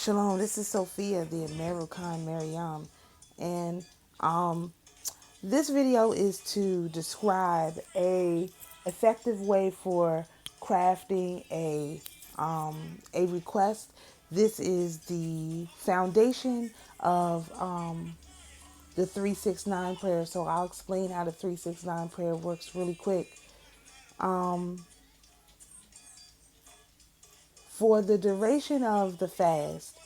Shalom, this is Sophia, the American Maryam, and um, this video is to describe a effective way for crafting a request. This is the foundation of the 369 prayer. So I'll explain how the 369 prayer works really quick. For the duration of the fast,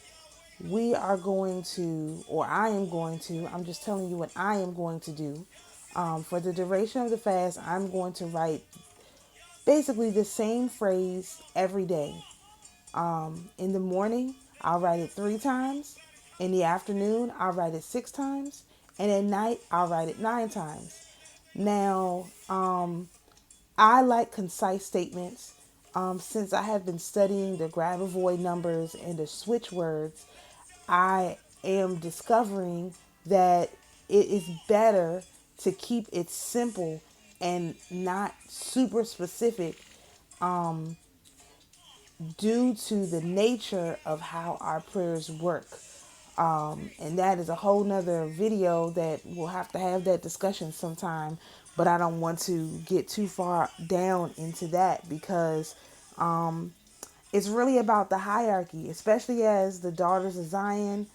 we are going to, or I am going to, I'm just telling you what I am going to do. For the duration of the fast, I'm going to write basically the same phrase every day. In the morning, I'll write it 3 times. In the afternoon, I'll write it 6 times. And at night, I'll write it 9 times. Now, I like concise statements. Since I have been studying the grab avoid numbers and the switch words, I am discovering that it is better to keep it simple and not super specific due to the nature of how our prayers work. And that is a whole nother video that we'll have that discussion sometime. But I don't want to get too far down into that because it's really about the hierarchy, especially as the daughters of Zion.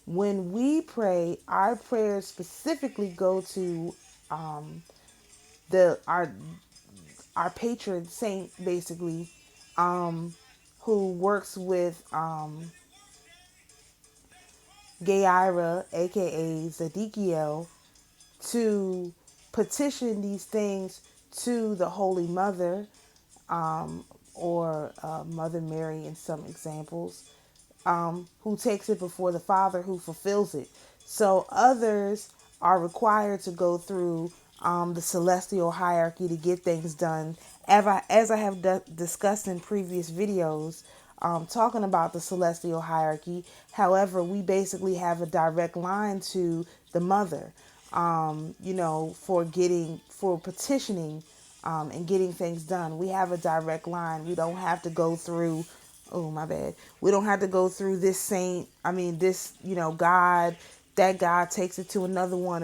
When we pray, our prayers specifically go to the our patron saint, basically, who works with Geira, aka Zedekiel, to petition these things to the Holy Mother, or Mother Mary in some examples, who takes it before the Father, who fulfills it. So others are required to go through the celestial hierarchy to get things done. As I have discussed in previous videos, talking about the celestial hierarchy. However, we basically have a direct line to the Mother, for petitioning and getting things done. We have a direct line. We don't have to go through, oh, my bad. We don't have to go through this saint. This, God. That God takes it to another one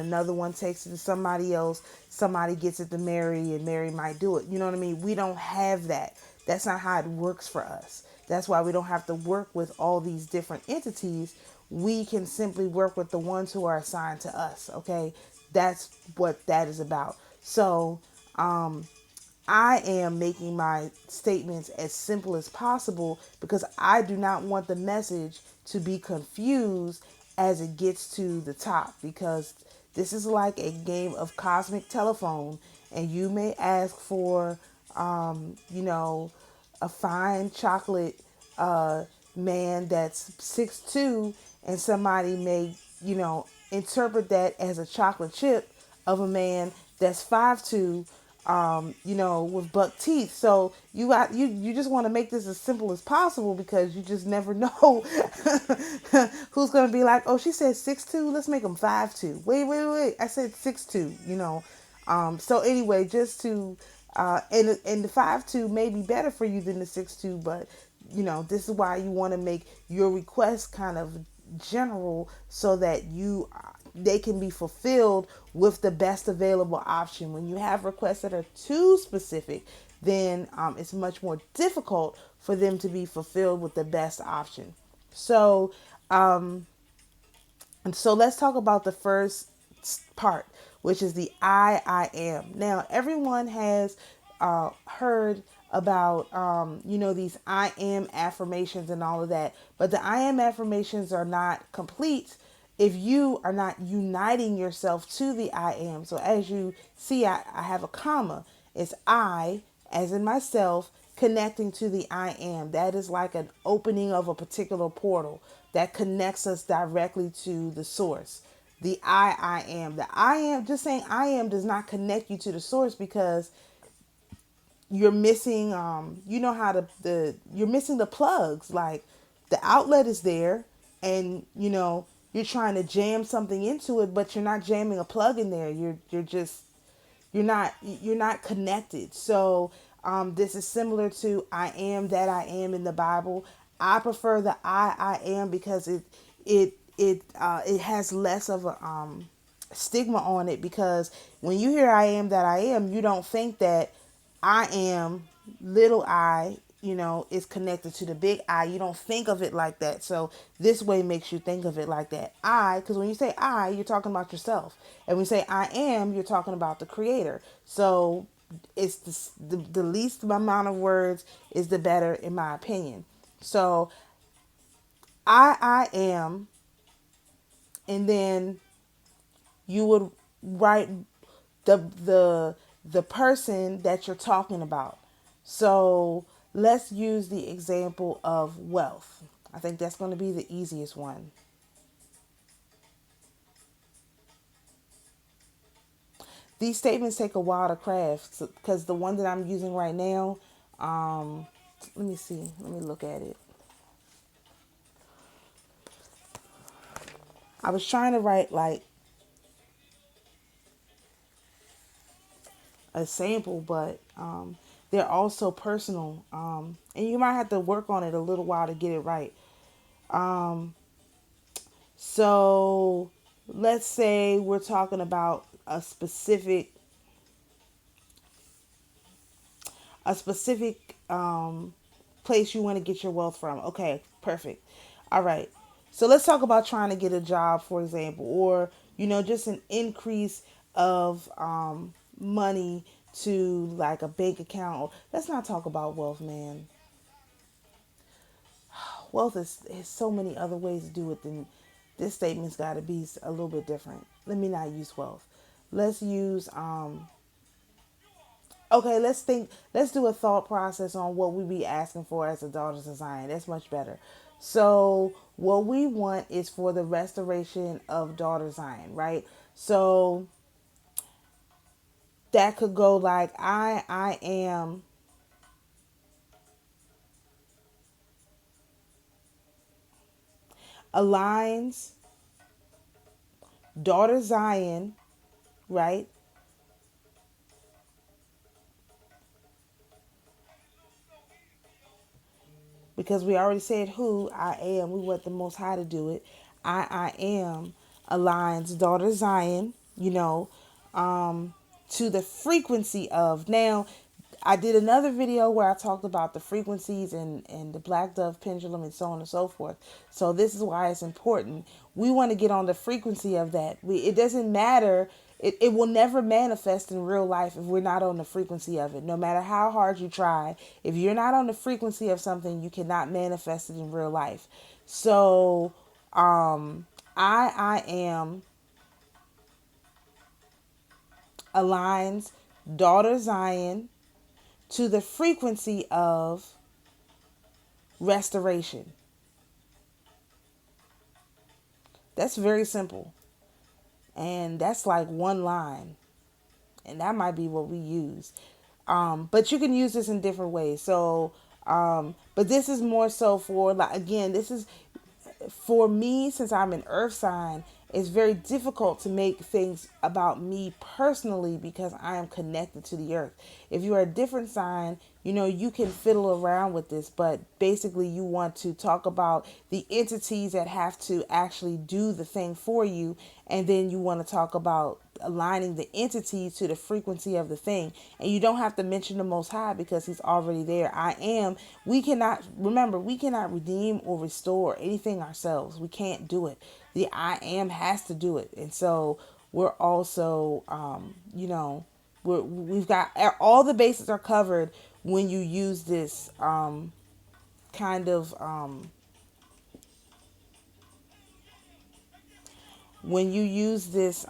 takes it to somebody else, somebody gets it to Mary, and Mary might do it. You know what I mean? We don't have that. That's not how it works for us. That's why we don't have to work with all these different entities. We can simply work with the ones who are assigned to us, okay? That's what that is about. So, I am making my statements as simple as possible because I do not want the message to be confused as it gets to the top, because this is like a game of cosmic telephone, and you may ask for, a fine chocolate man that's 6'2", and somebody may, interpret that as a chocolate chip of a man that's 5'2", with buck teeth. So you just want to make this as simple as possible because you just never know who's gonna be like, oh, she said 6'2", let's make him 5'2". Wait, I said 6'2", So anyway, just to and the 5'2" may be better for you than the 6'2", but this is why you want to make your request kind of general so that they can be fulfilled with the best available option. When you have requests that are too specific, then it's much more difficult for them to be fulfilled with the best option. So, and so let's talk about the first part, which is the I am. Now, everyone has heard about, these I am affirmations and all of that. But the I am affirmations are not complete if you are not uniting yourself to the I am. So as you see, I have a comma. It's I, as in myself, connecting to the I am. That is like an opening of a particular portal that connects us directly to the source. The I am. The I am, just saying I am does not connect you to the source because you're missing you're missing the plugs. Like, the outlet is there, and you're trying to jam something into it, but you're not jamming a plug in there. You're not connected. So this is similar to I am that I am in the Bible. I prefer the I am because it has less of a stigma on it, because when you hear I am that I am, you don't think that I am little I, is connected to the big I. You don't think of it like that. So this way makes you think of it like that. I, because when you say I, you're talking about yourself. And when you say I am, you're talking about the creator. So it's the least amount of words is the better, in my opinion. So I am, and then you would write the person that you're talking about. So let's use the example of wealth. I think that's going to be the easiest one. These statements take a while to craft, because the one that I'm using right now, um, let me see, let me look at it. I was trying to write like a sample, but they're also personal, and you might have to work on it a little while to get it right. So let's say we're talking about a specific place you want to get your wealth from. Okay, perfect. All right. So let's talk about trying to get a job, for example, or just an increase of money to like a bank account. Let's not talk about wealth, man. Wealth is so many other ways to do it than this statement's got to be a little bit different. Let me not use wealth. Let's use okay, let's do a thought process on what we be asking for as a daughters of Zion. That's much better. So what we want is for the restoration of daughter Zion, right? So that could go like I am aligns daughter Zion, right? Because we already said who I am. We want the Most High to do it. I am aligns daughter Zion, to the frequency of. Now, I did another video where I talked about the frequencies and the black dove pendulum and so on and so forth. So this is why it's important. We want to get on the frequency of that. It doesn't matter. It will never manifest in real life if we're not on the frequency of it. No matter how hard you try, if you're not on the frequency of something, you cannot manifest it in real life. So I am aligns daughter Zion to the frequency of restoration. That's very simple. And that's like one line. And that might be what we use. But you can use this in different ways. So, but this is more so for, like, again, this is for me, since I'm an earth sign, it's very difficult to make things about me personally because I am connected to the earth. If you're a different sign, you can fiddle around with this, but basically you want to talk about the entities that have to actually do the thing for you, and then you want to talk about aligning the entities to the frequency of the thing. And you don't have to mention the Most High because he's already there. I am. We cannot redeem or restore anything ourselves. We can't do it. The I am has to do it. And so we're also, we've got all the bases are covered when you use this kind of when you use this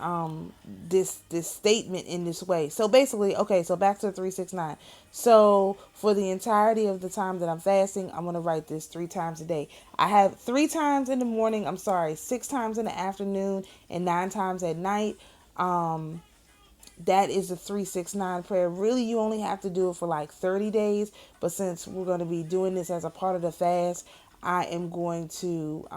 statement in this way. So basically, okay, so back to 369. So for the entirety of the time that I'm fasting, I'm going to write this 3 times a day. I have 3 times in the morning, 6 times in the afternoon, and 9 times at night. That is the 369 prayer. Really, you only have to do it for like 30 days, but since we're going to be doing this as a part of the fast, I am going to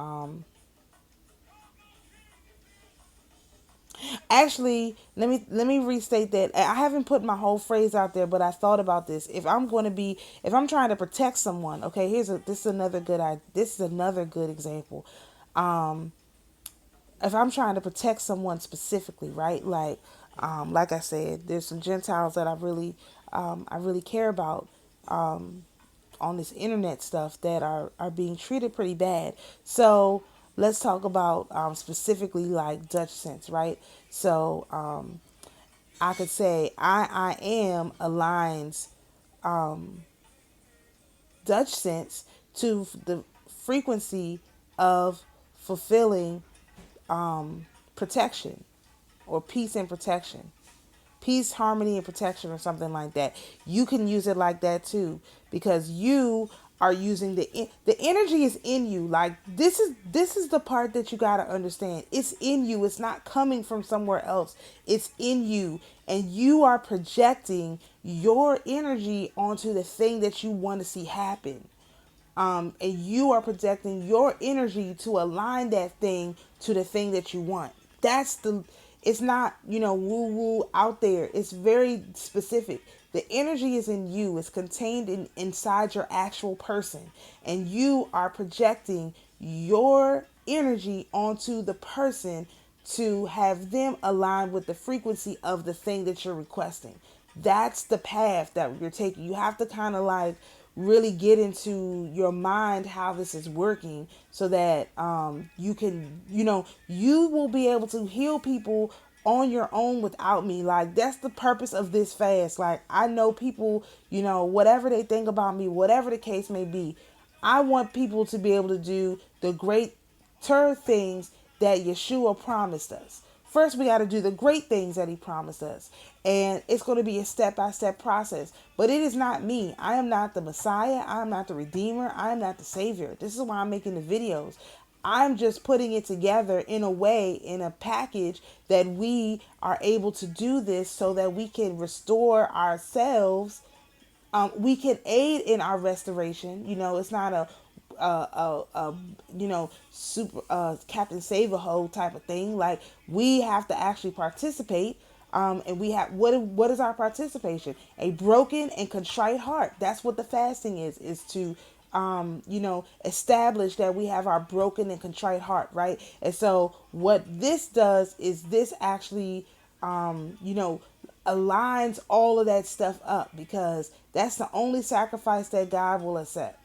Actually, let me restate that. I haven't put my whole phrase out there, but I thought about this. If I'm trying to protect someone, okay, this is another this is another good example. Um, if I'm trying to protect someone specifically, right? Like I said, there's some Gentiles that I really care about on this internet stuff that are being treated pretty bad. So let's talk about specifically like Dutch sense, right? So I could say I am aligns Dutch sense to the frequency of fulfilling protection or peace and protection. Peace, harmony, and protection, or something like that. You can use it like that too, because you are using the energy is in you. Like this is the part that you got to understand. It's in you. It's not coming from somewhere else. It's in you, and you are projecting your energy onto the thing that you want to see happen. And you are projecting your energy to align that thing to the thing that you want. It's not, woo woo out there. It's very specific. The energy is in you. It's contained inside your actual person. And you are projecting your energy onto the person to have them align with the frequency of the thing that you're requesting. That's the path that you're taking. You have to kind of like really get into your mind how this is working so that you can, you will be able to heal people on your own without me. Like that's the purpose of this fast. Like I know people, whatever they think about me, whatever the case may be, I want people to be able to do the greater things that Yeshua promised us. First, we got to do the great things that he promised us. And it's going to be a step by step process. But it is not me. I am not the Messiah. I am not the Redeemer. I am not the Savior. This is why I'm making the videos. I'm just putting it together in a way, in a package that we are able to do this so that we can restore ourselves. We can aid in our restoration. It's not super Captain Save a Ho type of thing. Like we have to actually participate. And we have what is our participation? A broken and contrite heart. That's what the fasting is to establish that we have our broken and contrite heart, right? And so what this does is this actually aligns all of that stuff up, because that's the only sacrifice that God will accept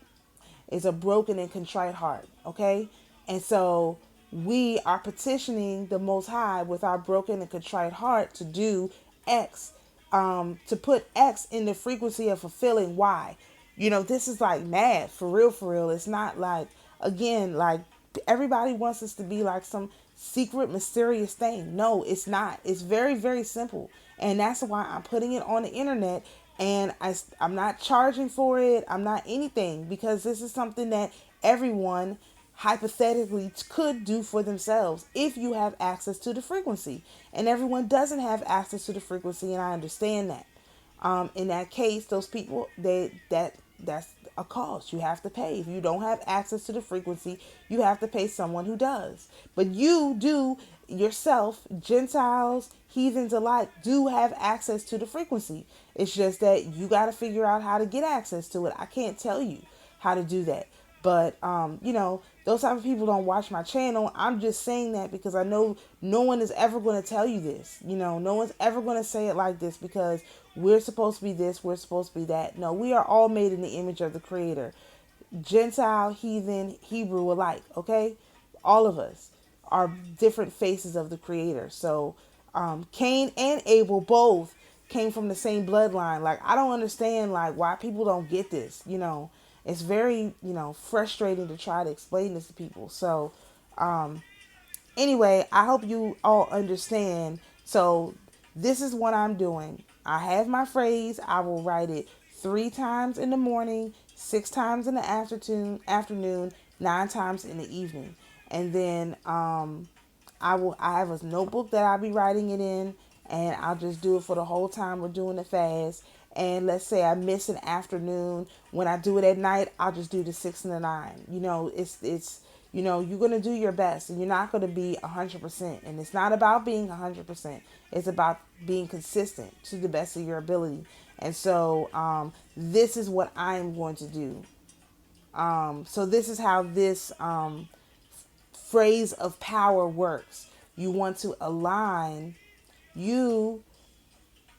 is a broken and contrite heart. Okay. And so we are petitioning the Most High with our broken and contrite heart to do X, to put X in the frequency of fulfilling Y. This is like mad, for real, for real. It's not like, again, like everybody wants us to be like some secret, mysterious thing. No, it's not. It's very, very simple. And that's why I'm putting it on the internet. And I'm not charging for it. I'm not anything, because this is something that everyone hypothetically could do for themselves if you have access to the frequency. And everyone doesn't have access to the frequency, and I understand that. In that case, those people, that's a cost. You have to pay. If you don't have access to the frequency, you have to pay someone who does. But you do yourself, Gentiles, heathens alike, do have access to the frequency. It's just that you got to figure out how to get access to it. I can't tell you how to do that. But, those type of people don't watch my channel. I'm just saying that because I know no one is ever going to tell you this. No one's ever going to say it like this, because we're supposed to be this, we're supposed to be that. No, we are all made in the image of the Creator. Gentile, heathen, Hebrew alike, okay? All of us are different faces of the Creator. So, Cain and Abel both came from the same bloodline. Like, I don't understand, like, why people don't get this, It's very, frustrating to try to explain this to people. So, anyway, I hope you all understand. So, this is what I'm doing. I have my phrase. I will write it 3 times in the morning, 6 times in the afternoon, 9 times in the evening. And then I have a notebook that I'll be writing it in, and I'll just do it for the whole time we're doing the fast. And let's say I miss an afternoon, when I do it at night, I'll just do the 6 and the 9. You're going to do your best, and you're not going to be 100%. And it's not about being 100%. It's about being consistent to the best of your ability. And so this is what I'm going to do. So this is how this phrase of power works. You want to align you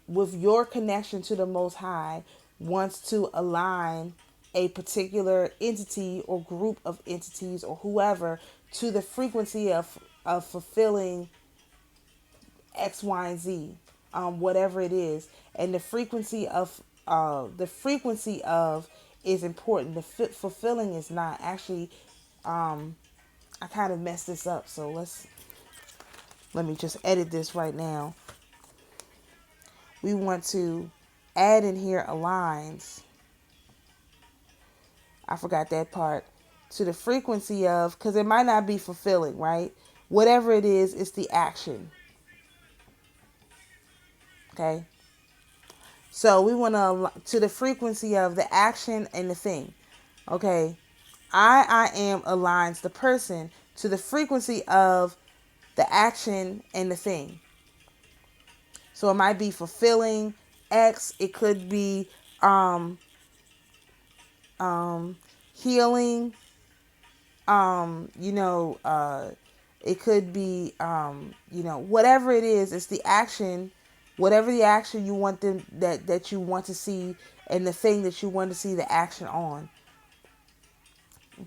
with your connection to the Most High, wants to align a particular entity or group of entities or whoever to the frequency of fulfilling X, Y, and Z, whatever it is. And the frequency of is important. The fulfilling is not. Actually, I kind of messed this up, so let me just edit this right now. We want to add in here aligns. I forgot that part. To the frequency of, because it might not be fulfilling, right? Whatever it is, it's the action. Okay? So we want to the frequency of the action and the thing. Okay? I am aligns the person to the frequency of the action and the thing. So it might be fulfilling X. It could be healing. It could be whatever it is. It's the action, whatever the action you want them that you want to see, and the thing that you want to see the action on.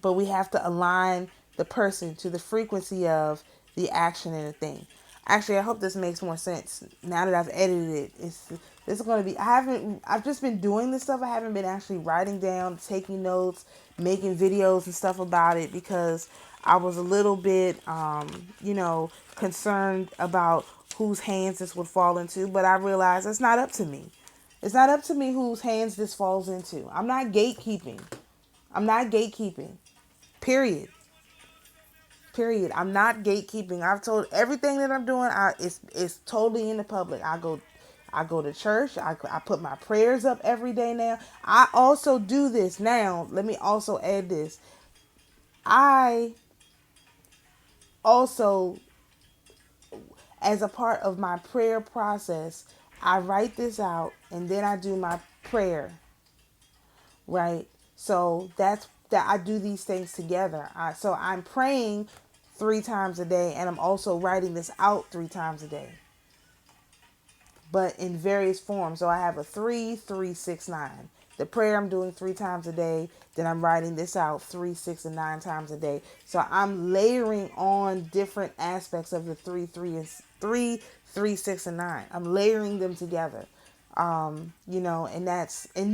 But we have to align the person to the frequency of the action and the thing. Actually, I hope this makes more sense now that I've edited it. This is going to be, I've just been doing this stuff. I haven't been actually writing down, taking notes, making videos and stuff about it, because I was a little bit, concerned about whose hands this would fall into. But I realized it's not up to me. It's not up to me whose hands this falls into. I'm not gatekeeping. Period. I'm not gatekeeping. I've told everything that I'm doing. It's totally in the public. I go to church. I put my prayers up every day now. I also do this now. Let me also add this. I also, as a part of my prayer process, I write this out and then I do my prayer. Right? So that I do these things together. So I'm praying 3 times a day, and I'm also writing this out 3 times a day, but in various forms. So I have a 3, 3, 6, 9. The prayer I'm doing 3 times a day. Then I'm writing this out 3, 6, and 9 times a day. So I'm layering on different aspects of the 3, 3, 6, and 9. I'm layering them together. And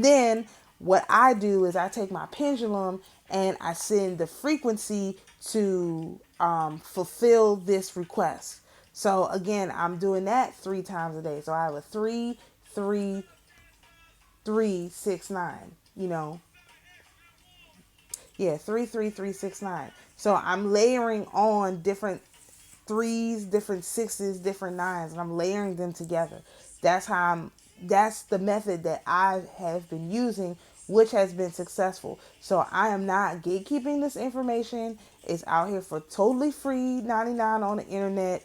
then what I do is I take my pendulum and I send the frequency to fulfill this request. So again, I'm doing that 3 times a day. So I have a 3, 3, 3, 6, 9. 3, 3, 3, 6, 9. So I'm layering on different 3s, different 6s, different 9s, and I'm layering them together. That's the method that I have been using, which has been successful. So I am not gatekeeping this information. It's out here for totally free, 99 on the internet.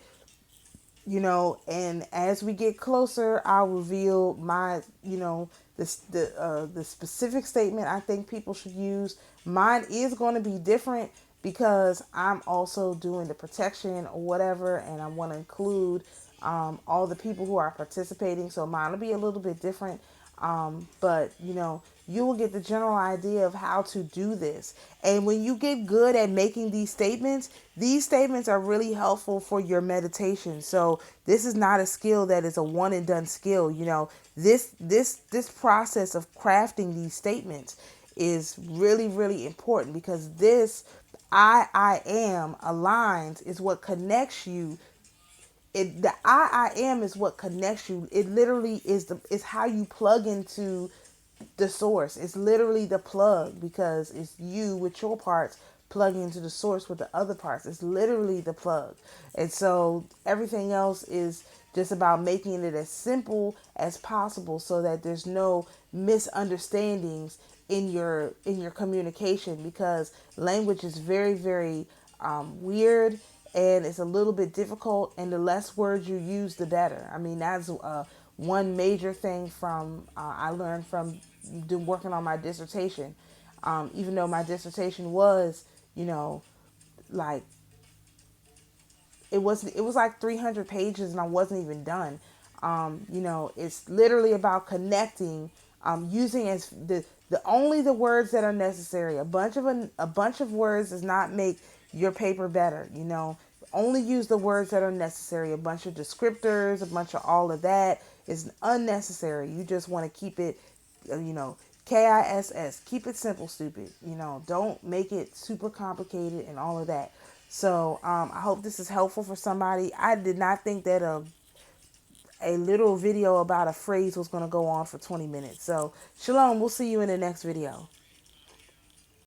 And as we get closer, I'll reveal my, the specific statement I think people should use. Mine is going to be different because I'm also doing the protection or whatever, and I want to include all the people who are participating. So mine will be a little bit different. But you will get the general idea of how to do this. And when you get good at making these statements are really helpful for your meditation. So this is not a skill that is a one and done skill. This process of crafting these statements is really, really important, because this I am aligns is what connects you. The I am is what connects you. It literally is how you plug into the source. It's literally the plug, because it's you with your parts plugging into the source with the other parts. It's literally the plug. And so everything else is just about making it as simple as possible so that there's no misunderstandings in your communication, because language is very, very weird and it's a little bit difficult, and the less words you use, the better. I mean, that's one major thing from I learned from working on my dissertation. Even though my dissertation was, you know, like it was like 300 pages and I wasn't even done. It's literally about connecting, using as the only the words that are necessary. A bunch of words does not make your paper better. Only use the words that are necessary. A bunch of descriptors, a bunch of all of that is unnecessary. You just want to keep it, KISS. Keep it simple, stupid. Don't make it super complicated and all of that. So I hope this is helpful for somebody. I did not think that a little video about a phrase was going to go on for 20 minutes. So shalom. We'll see you in the next video.